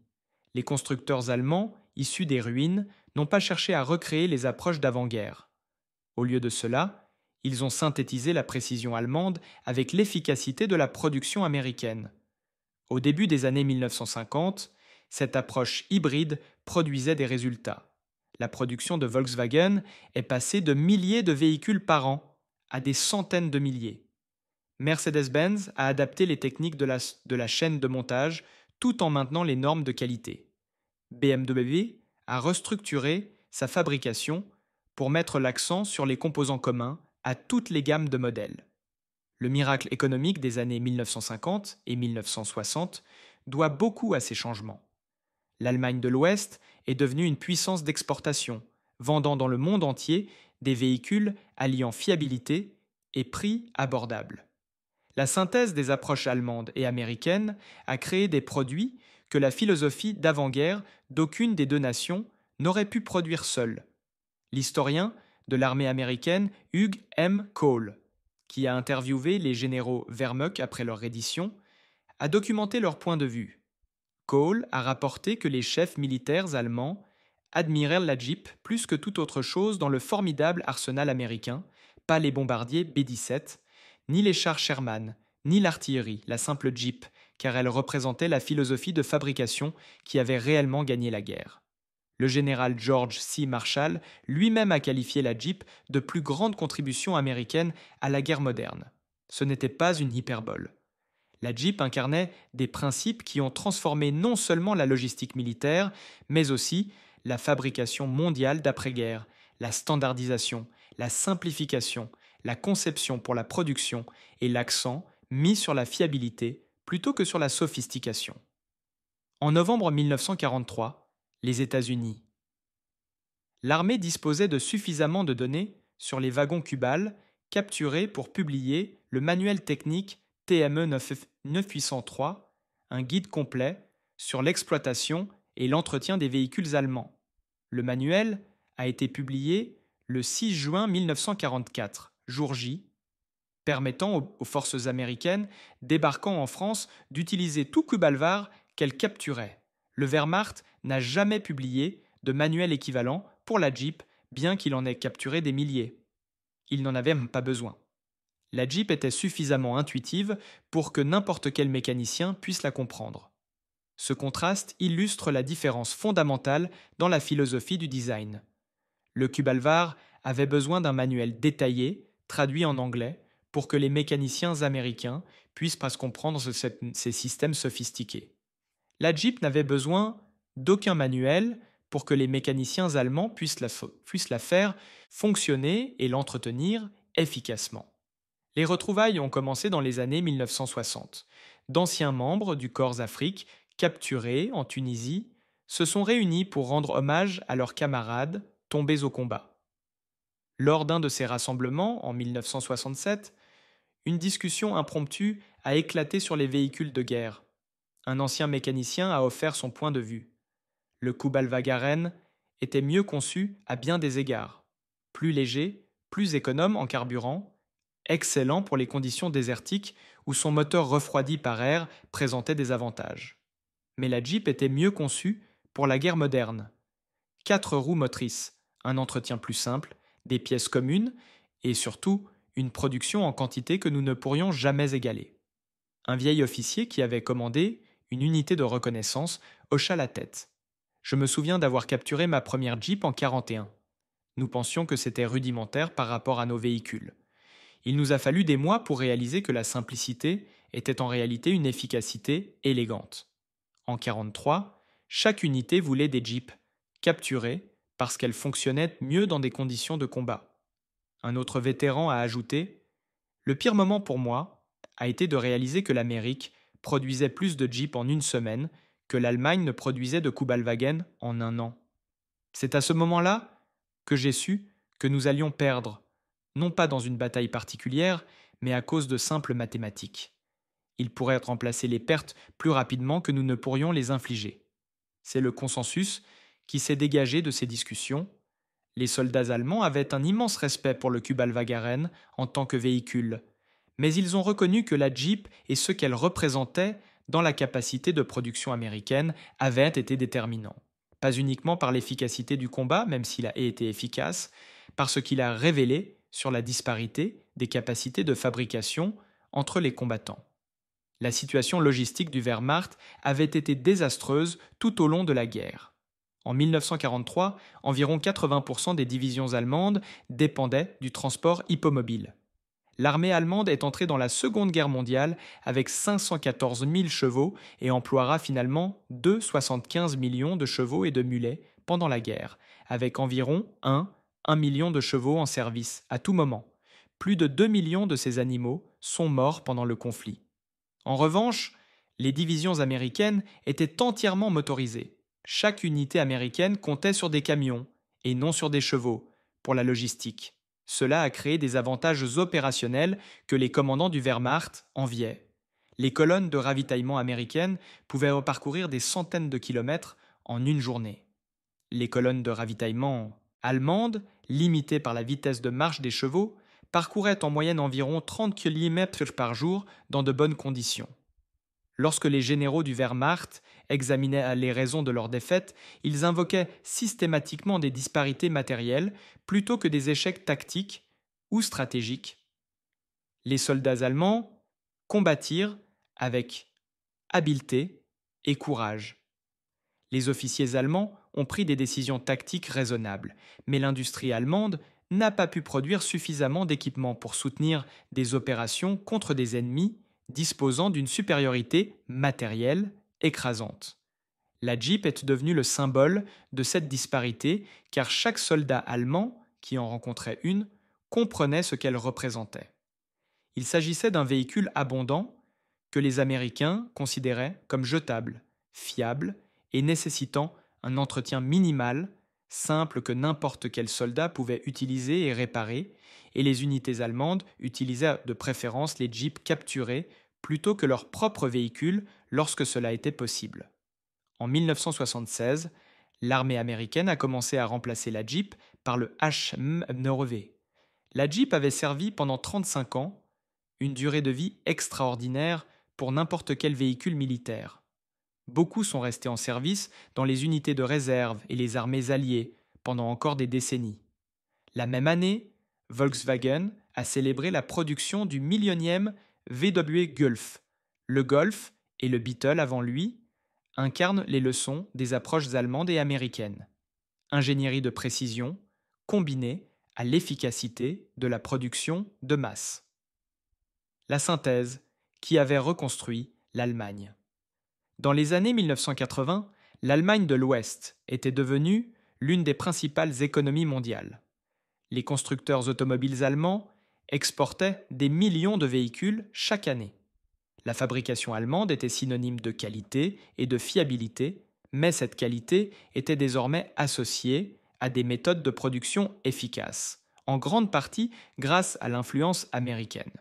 Les constructeurs allemands, issus des ruines, n'ont pas cherché à recréer les approches d'avant-guerre. Au lieu de cela, ils ont synthétisé la précision allemande avec l'efficacité de la production américaine. Au début des années 1950, cette approche hybride produisait des résultats. La production de Volkswagen est passée de milliers de véhicules par an à des centaines de milliers. Mercedes-Benz a adapté les techniques de la chaîne de montage tout en maintenant les normes de qualité. BMW a restructuré sa fabrication pour mettre l'accent sur les composants communs à toutes les gammes de modèles. Le miracle économique des années 1950 et 1960 doit beaucoup à ces changements. L'Allemagne de l'Ouest est devenue une puissance d'exportation, vendant dans le monde entier des véhicules alliant fiabilité et prix abordables. La synthèse des approches allemandes et américaines a créé des produits que la philosophie d'avant-guerre d'aucune des deux nations n'aurait pu produire seule. L'historien de l'armée américaine Hugh M. Cole, qui a interviewé les généraux Wehrmacht après leur reddition, a documenté leur point de vue. Cole a rapporté que les chefs militaires allemands admiraient la Jeep plus que toute autre chose dans le formidable arsenal américain, pas les bombardiers B-17, ni les chars Sherman, ni l'artillerie, la simple Jeep, car elle représentait la philosophie de fabrication qui avait réellement gagné la guerre. Le général George C. Marshall lui-même a qualifié la Jeep de plus grande contribution américaine à la guerre moderne. Ce n'était pas une hyperbole. La Jeep incarnait des principes qui ont transformé non seulement la logistique militaire, mais aussi la fabrication mondiale d'après-guerre, la standardisation, la simplification, la conception pour la production et l'accent mis sur la fiabilité plutôt que sur la sophistication. En novembre 1943, les États-Unis. L'armée disposait de suffisamment de données sur les wagons Kubal capturés pour publier le manuel technique TME 9803, un guide complet sur l'exploitation et l'entretien des véhicules allemands. Le manuel a été publié le 6 juin 1944, jour J, permettant aux forces américaines débarquant en France d'utiliser tout Kubalvar qu'elles capturaient. Le Wehrmacht n'a jamais publié de manuel équivalent pour la Jeep, bien qu'il en ait capturé des milliers. Il n'en avait même pas besoin. La Jeep était suffisamment intuitive pour que n'importe quel mécanicien puisse la comprendre. Ce contraste illustre la différence fondamentale dans la philosophie du design. Le Kubalvar avait besoin d'un manuel détaillé, traduit en anglais, pour que les mécaniciens américains puissent presque comprendre ces systèmes sophistiqués. La Jeep n'avait besoin d'aucun manuel pour que les mécaniciens allemands puissent la faire fonctionner et l'entretenir efficacement. Les retrouvailles ont commencé dans les années 1960. D'anciens membres du Corps Afrique, capturés en Tunisie, se sont réunis pour rendre hommage à leurs camarades tombés au combat. Lors d'un de ces rassemblements, en 1967, une discussion impromptue a éclaté sur les véhicules de guerre. Un ancien mécanicien a offert son point de vue. Le Kubalwagen était mieux conçu à bien des égards. Plus léger, plus économe en carburant, excellent pour les conditions désertiques où son moteur refroidi par air présentait des avantages. Mais la Jeep était mieux conçue pour la guerre moderne. 4 roues motrices, un entretien plus simple, des pièces communes et surtout une production en quantité que nous ne pourrions jamais égaler. Un vieil officier qui avait commandé une unité de reconnaissance hocha la tête. Je me souviens d'avoir capturé ma première Jeep en 1941. Nous pensions que c'était rudimentaire par rapport à nos véhicules. Il nous a fallu des mois pour réaliser que la simplicité était en réalité une efficacité élégante. En 1943, chaque unité voulait des Jeeps, capturés parce qu'elles fonctionnaient mieux dans des conditions de combat. Un autre vétéran a ajouté : le pire moment pour moi a été de réaliser que l'Amérique produisait plus de Jeeps en une semaine que l'Allemagne ne produisait de Kubelwagen en un an. C'est à ce moment-là que j'ai su que nous allions perdre, non pas dans une bataille particulière, mais à cause de simples mathématiques. Il pourrait remplacer les pertes plus rapidement que nous ne pourrions les infliger. C'est le consensus qui s'est dégagé de ces discussions. Les soldats allemands avaient un immense respect pour le Kubelwagen en tant que véhicule, mais ils ont reconnu que la Jeep et ce qu'elle représentait dans la capacité de production américaine avaient été déterminants. Pas uniquement par l'efficacité du combat, même s'il a été efficace, parce qu'il a révélé sur la disparité des capacités de fabrication entre les combattants. La situation logistique du Wehrmacht avait été désastreuse tout au long de la guerre. En 1943, environ 80% des divisions allemandes dépendaient du transport hippomobile. L'armée allemande est entrée dans la Seconde Guerre mondiale avec 514 000 chevaux et emploiera finalement 2,75 millions de chevaux et de mulets pendant la guerre, avec environ 1 million de chevaux en service à tout moment. Plus de 2 millions de ces animaux sont morts pendant le conflit. En revanche, les divisions américaines étaient entièrement motorisées. Chaque unité américaine comptait sur des camions, et non sur des chevaux, pour la logistique. Cela a créé des avantages opérationnels que les commandants du Wehrmacht enviaient. Les colonnes de ravitaillement américaines pouvaient parcourir des centaines de kilomètres en une journée. Les colonnes de ravitaillement allemandes, limitées par la vitesse de marche des chevaux, parcouraient en moyenne environ 30 km par jour dans de bonnes conditions. Lorsque les généraux du Wehrmacht examinaient les raisons de leur défaite, ils invoquaient systématiquement des disparités matérielles plutôt que des échecs tactiques ou stratégiques. Les soldats allemands combattirent avec habileté et courage. Les officiers allemands ont pris des décisions tactiques raisonnables, mais l'industrie allemande n'a pas pu produire suffisamment d'équipements pour soutenir des opérations contre des ennemis disposant d'une supériorité matérielle écrasante. La Jeep est devenue le symbole de cette disparité car chaque soldat allemand qui en rencontrait une comprenait ce qu'elle représentait. Il s'agissait d'un véhicule abondant que les Américains considéraient comme jetable, fiable et nécessitant un entretien minimal, simple que n'importe quel soldat pouvait utiliser et réparer, et les unités allemandes utilisaient de préférence les Jeeps capturés plutôt que leurs propres véhicules lorsque cela était possible. En 1976, l'armée américaine a commencé à remplacer la Jeep par le HMV. La Jeep avait servi pendant 35 ans, une durée de vie extraordinaire pour n'importe quel véhicule militaire. Beaucoup sont restés en service dans les unités de réserve et les armées alliées pendant encore des décennies. La même année, Volkswagen a célébré la production du millionième VW Golf. Le Golf, et le Beetle avant lui, incarnent les leçons des approches allemandes et américaines. Ingénierie de précision, combinée à l'efficacité de la production de masse. La synthèse qui avait reconstruit l'Allemagne. Dans les années 1980, l'Allemagne de l'Ouest était devenue l'une des principales économies mondiales. Les constructeurs automobiles allemands exportaient des millions de véhicules chaque année. La fabrication allemande était synonyme de qualité et de fiabilité, mais cette qualité était désormais associée à des méthodes de production efficaces, en grande partie grâce à l'influence américaine.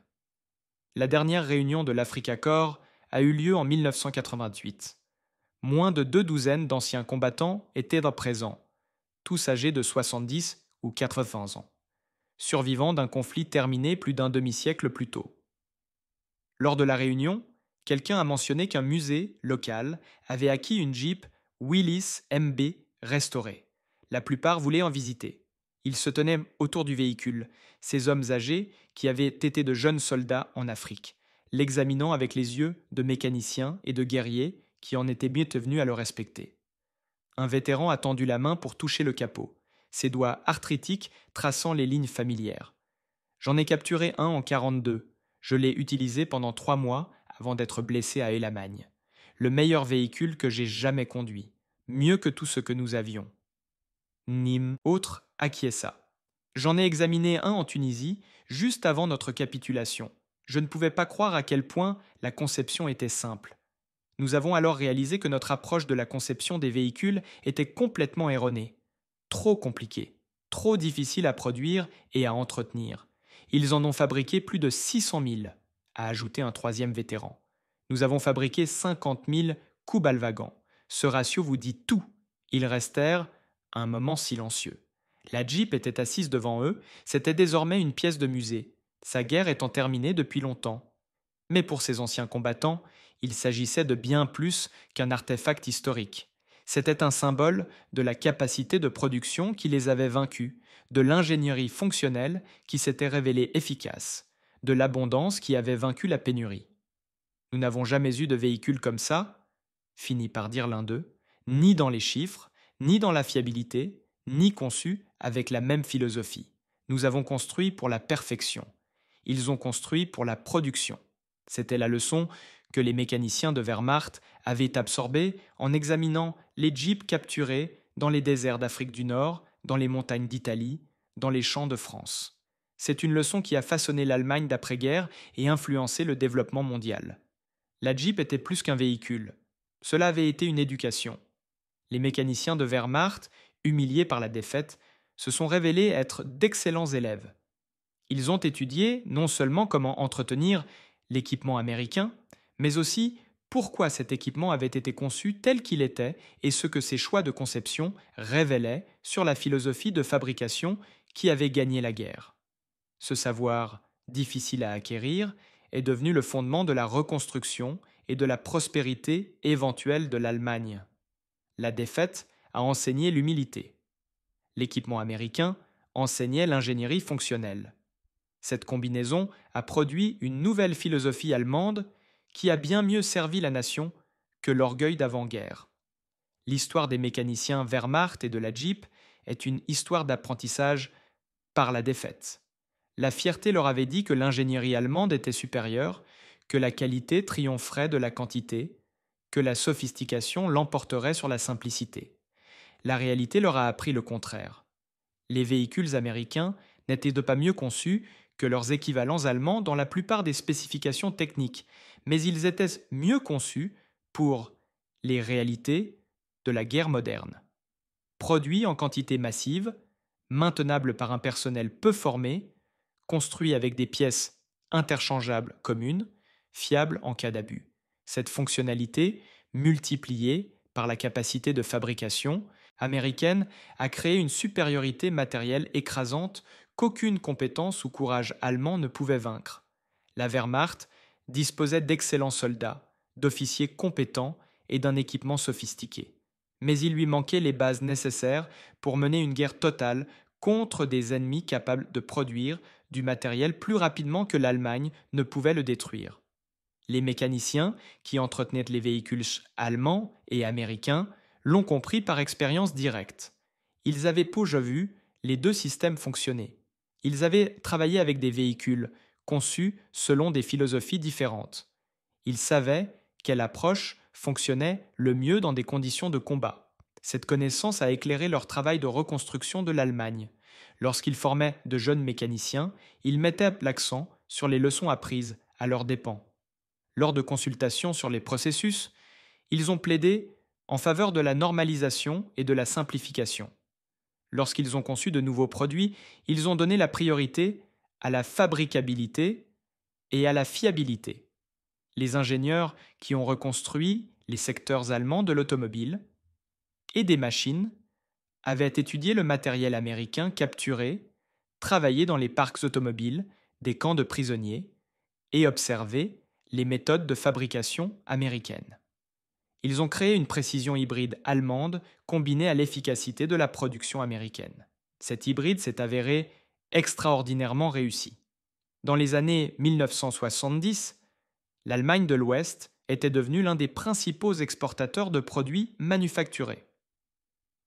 La dernière réunion de l'Africa Corps a eu lieu en 1988. Moins de 2 douzaines d'anciens combattants étaient présents. tous âgés de 70 ou 80 ans, survivants d'un conflit terminé plus d'un demi-siècle plus tôt. Lors de la réunion, quelqu'un a mentionné qu'un musée local avait acquis une Jeep Willys MB restaurée. La plupart voulaient en visiter. Ils se tenaient autour du véhicule, ces hommes âgés qui avaient été de jeunes soldats en Afrique, l'examinant avec les yeux de mécaniciens et de guerriers qui en étaient mieux tenus à le respecter. Un vétéran a tendu la main pour toucher le capot, ses doigts arthritiques traçant les lignes familières. J'en ai capturé un en 42. Je l'ai utilisé pendant 3 mois avant d'être blessé à Elamagne. Le meilleur véhicule que j'ai jamais conduit. Mieux que tout ce que nous avions. Nîmes, autre, acquiesça. J'en ai examiné un en Tunisie, juste avant notre capitulation. Je ne pouvais pas croire à quel point la conception était simple. Nous avons alors réalisé que notre approche de la conception des véhicules était complètement erronée. Trop compliquée, trop difficile à produire et à entretenir. Ils en ont fabriqué plus de 600 000, a ajouté un troisième vétéran. Nous avons fabriqué 50 000 Kubalwagon. Ce ratio vous dit tout. Ils restèrent un moment silencieux. La Jeep était assise devant eux, c'était désormais une pièce de musée, sa guerre étant terminée depuis longtemps. Mais pour ces anciens combattants, il s'agissait de bien plus qu'un artefact historique. C'était un symbole de la capacité de production qui les avait vaincus, de l'ingénierie fonctionnelle qui s'était révélée efficace, de l'abondance qui avait vaincu la pénurie. Nous n'avons jamais eu de véhicule comme ça, finit par dire l'un d'eux, ni dans les chiffres, ni dans la fiabilité, ni conçu avec la même philosophie. Nous avons construit pour la perfection. Ils ont construit pour la production. C'était la leçon que les mécaniciens de Wehrmacht avaient absorbée en examinant les jeeps capturés dans les déserts d'Afrique du Nord, dans les montagnes d'Italie, dans les champs de France. C'est une leçon qui a façonné l'Allemagne d'après-guerre et influencé le développement mondial. La Jeep était plus qu'un véhicule. Cela avait été une éducation. Les mécaniciens de Wehrmacht, humiliés par la défaite, se sont révélés être d'excellents élèves. Ils ont étudié non seulement comment entretenir l'équipement américain, mais aussi pourquoi cet équipement avait été conçu tel qu'il était et ce que ses choix de conception révélaient sur la philosophie de fabrication qui avait gagné la guerre. Ce savoir, difficile à acquérir, est devenu le fondement de la reconstruction et de la prospérité éventuelle de l'Allemagne. La défaite a enseigné l'humilité. L'équipement américain enseignait l'ingénierie fonctionnelle. Cette combinaison a produit une nouvelle philosophie allemande qui a bien mieux servi la nation que l'orgueil d'avant-guerre. L'histoire des mécaniciens Wehrmacht et de la Jeep est une histoire d'apprentissage par la défaite. La fierté leur avait dit que l'ingénierie allemande était supérieure, que la qualité triompherait de la quantité, que la sophistication l'emporterait sur la simplicité. La réalité leur a appris le contraire. Les véhicules américains n'étaient pas mieux conçus que leurs équivalents allemands dans la plupart des spécifications techniques, mais ils étaient mieux conçus pour les réalités de la guerre moderne. Produits en quantité massive, maintenables par un personnel peu formé, construits avec des pièces interchangeables communes, fiables en cas d'abus. Cette fonctionnalité, multipliée par la capacité de fabrication américaine, a créé une supériorité matérielle écrasante qu'aucune compétence ou courage allemand ne pouvait vaincre. La Wehrmacht disposait d'excellents soldats, d'officiers compétents et d'un équipement sophistiqué. Mais il lui manquait les bases nécessaires pour mener une guerre totale contre des ennemis capables de produire du matériel plus rapidement que l'Allemagne ne pouvait le détruire. Les mécaniciens, qui entretenaient les véhicules allemands et américains, l'ont compris par expérience directe. Ils avaient déjà vu les deux systèmes fonctionner. Ils avaient travaillé avec des véhicules conçus selon des philosophies différentes. Ils savaient quelle approche fonctionnait le mieux dans des conditions de combat. Cette connaissance a éclairé leur travail de reconstruction de l'Allemagne. Lorsqu'ils formaient de jeunes mécaniciens, ils mettaient l'accent sur les leçons apprises à leurs dépens. Lors de consultations sur les processus, ils ont plaidé en faveur de la normalisation et de la simplification. Lorsqu'ils ont conçu de nouveaux produits, ils ont donné la priorité à la fabricabilité et à la fiabilité. Les ingénieurs qui ont reconstruit les secteurs allemands de l'automobile et des machines avait étudié le matériel américain capturé, travaillé dans les parcs automobiles, des camps de prisonniers, et observé les méthodes de fabrication américaines. Ils ont créé une précision hybride allemande combinée à l'efficacité de la production américaine. Cet hybride s'est avéré extraordinairement réussi. Dans les années 1970, l'Allemagne de l'Ouest était devenue l'un des principaux exportateurs de produits manufacturés.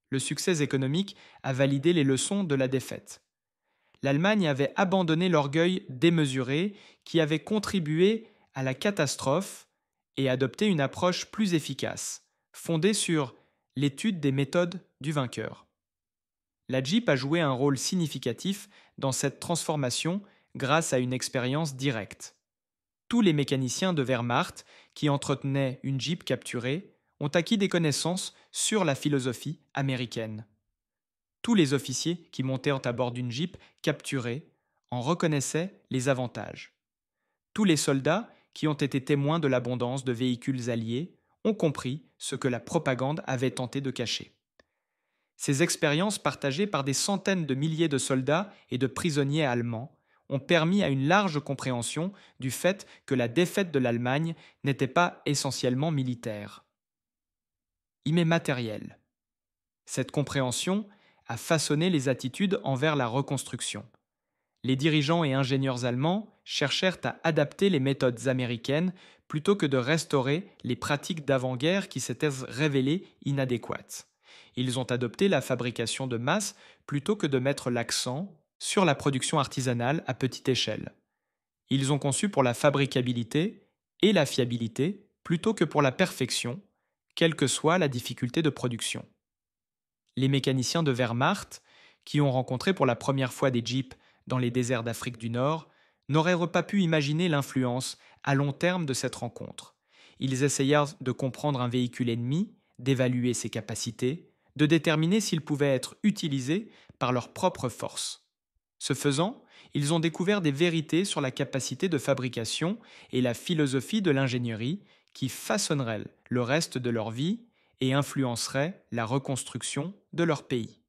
Le succès économique a validé les leçons de la défaite. L'Allemagne avait abandonné l'orgueil démesuré qui avait contribué à la catastrophe et adopté une approche plus efficace, fondée sur l'étude des méthodes du vainqueur. La Jeep a joué un rôle significatif dans cette transformation grâce à une expérience directe. Tous les mécaniciens de Wehrmacht qui entretenaient une Jeep capturée ont acquis des connaissances sur la philosophie américaine. Tous les officiers qui montaient à bord d'une Jeep capturée en reconnaissaient les avantages. Tous les soldats qui ont été témoins de l'abondance de véhicules alliés ont compris ce que la propagande avait tenté de cacher. Ces expériences partagées par des centaines de milliers de soldats et de prisonniers allemands ont permis à une large compréhension du fait que la défaite de l'Allemagne n'était pas essentiellement militaire, mais matérielle. Cette compréhension a façonné les attitudes envers la reconstruction. Les dirigeants et ingénieurs allemands cherchèrent à adapter les méthodes américaines plutôt que de restaurer les pratiques d'avant-guerre qui s'étaient révélées inadéquates. Ils ont adopté la fabrication de masse plutôt que de mettre l'accent sur la production artisanale à petite échelle. Ils ont conçu pour la fabricabilité et la fiabilité plutôt que pour la perfection, quelle que soit la difficulté de production. Les mécaniciens de Wehrmacht, qui ont rencontré pour la première fois des Jeeps dans les déserts d'Afrique du Nord, n'auraient pas pu imaginer l'influence à long terme de cette rencontre. Ils essayèrent de comprendre un véhicule ennemi, d'évaluer ses capacités, de déterminer s'il pouvait être utilisé par leur propre force. Ce faisant, ils ont découvert des vérités sur la capacité de fabrication et la philosophie de l'ingénierie qui façonneraient le reste de leur vie et influenceraient la reconstruction de leur pays.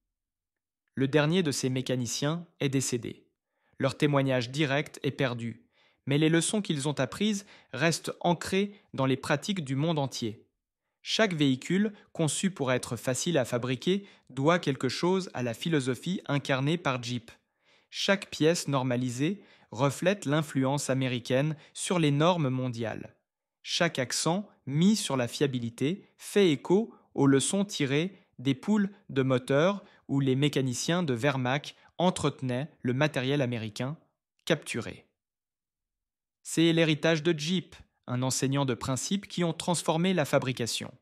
Le dernier de ces mécaniciens est décédé. Leur témoignage direct est perdu, mais les leçons qu'ils ont apprises restent ancrées dans les pratiques du monde entier. Chaque véhicule, conçu pour être facile à fabriquer, doit quelque chose à la philosophie incarnée par Jeep. Chaque pièce normalisée reflète l'influence américaine sur les normes mondiales. Chaque accent mis sur la fiabilité fait écho aux leçons tirées des poules de moteurs où les mécaniciens de Wehrmacht entretenaient le matériel américain capturé. C'est l'héritage de Jeep, un enseignant de principes qui ont transformé la fabrication.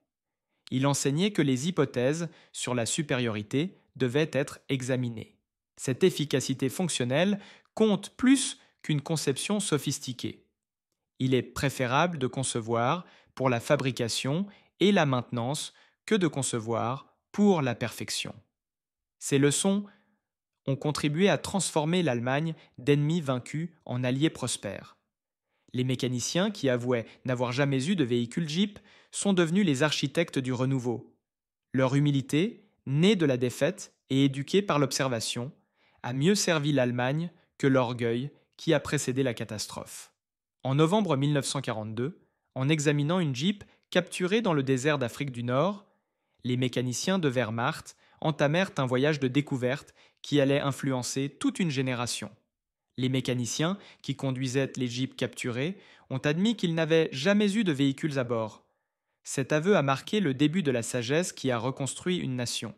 Il enseignait que les hypothèses sur la supériorité devaient être examinées. Cette efficacité fonctionnelle compte plus qu'une conception sophistiquée. Il est préférable de concevoir pour la fabrication et la maintenance que de concevoir pour la perfection. Ces leçons ont contribué à transformer l'Allemagne d'ennemi vaincu en allié prospère. Les mécaniciens qui avouaient n'avoir jamais eu de véhicule Jeep sont devenus les architectes du renouveau. Leur humilité, née de la défaite et éduquée par l'observation, a mieux servi l'Allemagne que l'orgueil qui a précédé la catastrophe. En novembre 1942, en examinant une Jeep capturée dans le désert d'Afrique du Nord, les mécaniciens de Wehrmacht entamèrent un voyage de découverte qui allait influencer toute une génération. Les mécaniciens qui conduisaient les Jeeps capturés ont admis qu'ils n'avaient jamais eu de véhicules à bord. Cet aveu a marqué le début de la sagesse qui a reconstruit une nation.